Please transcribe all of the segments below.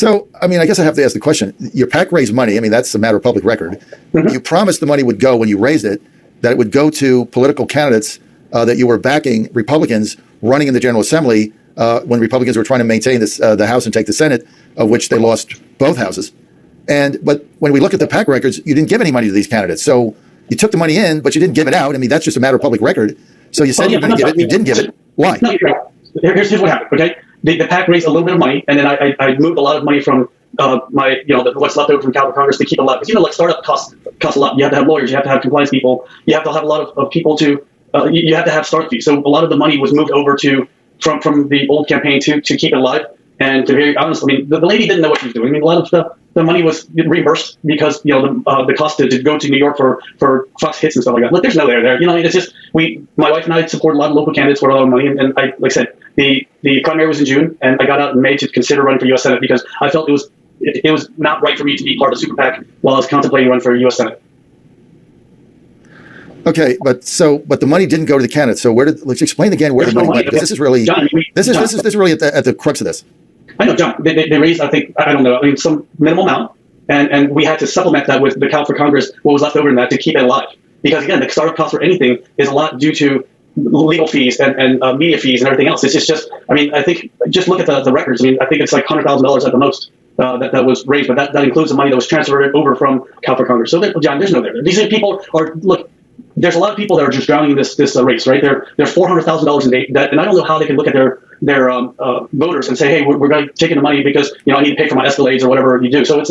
So, I mean, I guess I have to ask the question. Your PAC raised money. I mean, that's a matter of public record. Mm-hmm. You promised the money would go, when you raised it, that it would go to political candidates that you were backing, Republicans running in the General Assembly when Republicans were trying to maintain the House and take the Senate, of which they lost both houses. But when we look at the PAC records, you didn't give any money to these candidates. So you took the money in, but you didn't give it out. I mean, that's just a matter of public record. So you said you were going to give it, you didn't give it. Why? No, here's what happened. Okay, the PAC raised a little bit of money, and then I moved a lot of money from what's left over from Cal for Congress to keep it alive. Because like startup costs a lot. You have to have lawyers, you have to have compliance people, you have to have a lot of people to. You have to have startup fees. So a lot of the money was moved over from the old campaign to keep it alive. And to be very honest, I mean, the lady didn't know what she was doing. I mean, a lot of the money was reimbursed because the cost to go to New York for Fox hits and stuff like that. Look, there's no there. It's just my wife and I support a lot of local candidates for a lot of money, and I, like I said, the primary was in June, and I got out in May to consider running for U.S. Senate because I felt it was not right for me to be part of super PAC while I was contemplating running for U.S. Senate. Okay, but the money didn't go to the candidates. So let's explain again where the money went, because this is really John, this is really at the crux of this. I know, John. They raised, I think, I don't know, some minimal amount, and we had to supplement that with the Cal for Congress, what was left over in that, to keep it alive. Because again, the startup cost for anything is a lot due to legal fees and media fees and everything else. It's just, I mean, I think just look at the records. I mean, I think it's like $100,000 at the most that was raised, but that includes the money that was transferred over from Cal for Congress. So, John, there's no there. These people are look. There's a lot of people that are just drowning in this race, right? They're $400,000 in debt, and I don't know how they can look at their voters and say, hey, we're going to take in the money because I need to pay for my Escalades or whatever you do. So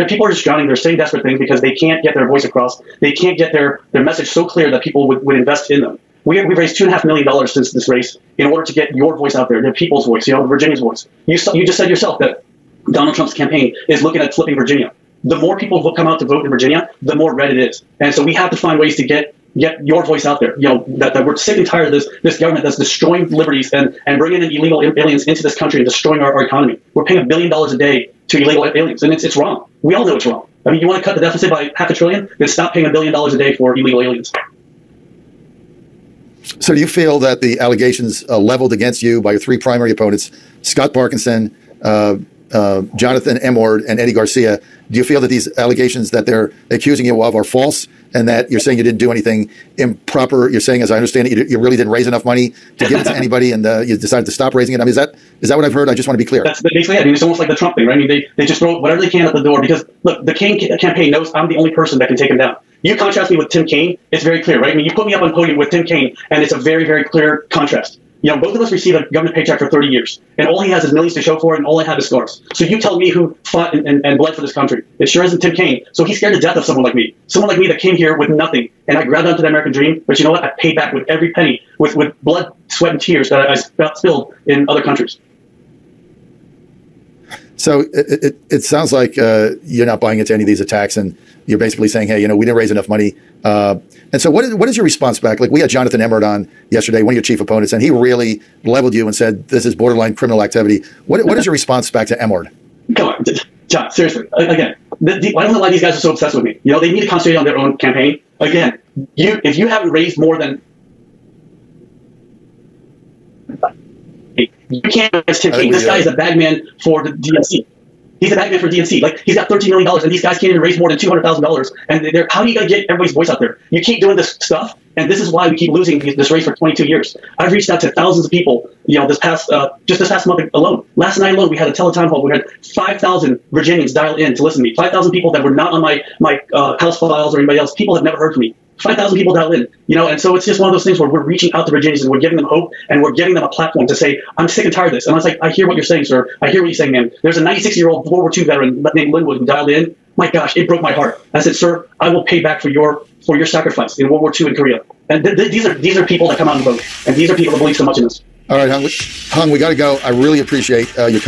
people are just drowning. They're saying desperate things because they can't get their voice across. They can't get their message so clear that people would invest in them. We've raised $2.5 million since this race in order to get your voice out there, the people's voice, Virginia's voice. You just said yourself that Donald Trump's campaign is looking at flipping Virginia. The more people who come out to vote in Virginia, the more red it is. And so we have to find ways to get your voice out there. That we're sick and tired of this government that's destroying liberties and bringing in illegal aliens into this country and destroying our economy. We're paying $1 billion a day to illegal aliens, and it's wrong. We all know it's wrong. I mean, you want to cut the deficit by $500 billion? Then stop paying $1 billion a day for illegal aliens. So do you feel that the allegations leveled against you by your three primary opponents, Scott Parkinson, Jonathan Emord, and Eddie Garcia, do you feel that these allegations that they're accusing you of are false, and that you're saying you didn't do anything improper? You're saying, as I understand it, you really didn't raise enough money to give it to anybody, and you decided to stop raising it? I mean, is that what I've heard? I just want to be clear. That's basically it. I mean, it's almost like the Trump thing, right? I mean, they just throw whatever they can at the door because, look, the Kaine campaign knows I'm the only person that can take him down. You contrast me with Tim Kaine, it's very clear, right? I mean, you put me up on podium with Tim Kaine, and it's a very, very clear contrast. Both of us received a government paycheck for 30 years, and all he has is millions to show for it, and all I have is scars. So you tell me who fought and bled for this country. It sure isn't Tim Kaine. So he's scared to death of someone like me that came here with nothing, and I grabbed onto the American dream. But you know what? I paid back with every penny, with blood, sweat, and tears that I spilled in other countries. So it sounds like you're not buying into any of these attacks, and you're basically saying, hey, we didn't raise enough money. And so what is your response back? Like, we had Jonathan Emord on yesterday, one of your chief opponents, and he really leveled you and said, this is borderline criminal activity. What is your response back to Emord? Come on, John, seriously. Again, I don't know why these guys are so obsessed with me. They need to concentrate on their own campaign. Again, if you haven't raised more than... You can't raise Tim Kaine. This guy is a bagman for the DNC. He's a bagman for DNC. Like, he's got $13 million, and these guys can't even raise more than $200,000. And how are you going to get everybody's voice out there? You keep doing this stuff, and this is why we keep losing this race for 22 years. I've reached out to thousands of people, this past month alone. Last night alone, we had a teletown hall. We had 5,000 Virginians dial in to listen to me. 5,000 people that were not on my House files or anybody else. People have never heard from me. 5,000 people dial in, and so it's just one of those things where we're reaching out to Virginians and we're giving them hope and we're giving them a platform to say, I'm sick and tired of this. And I was like, I hear what you're saying, sir. I hear what you're saying, man. There's a 96-year-old World War II veteran named Linwood who dialed in. My gosh, it broke my heart. I said, sir, I will pay back for your sacrifice in World War II in Korea. And these are people that come out and vote, and these are people that believe so much in us. All right, Hung, we got to go. I really appreciate you coming.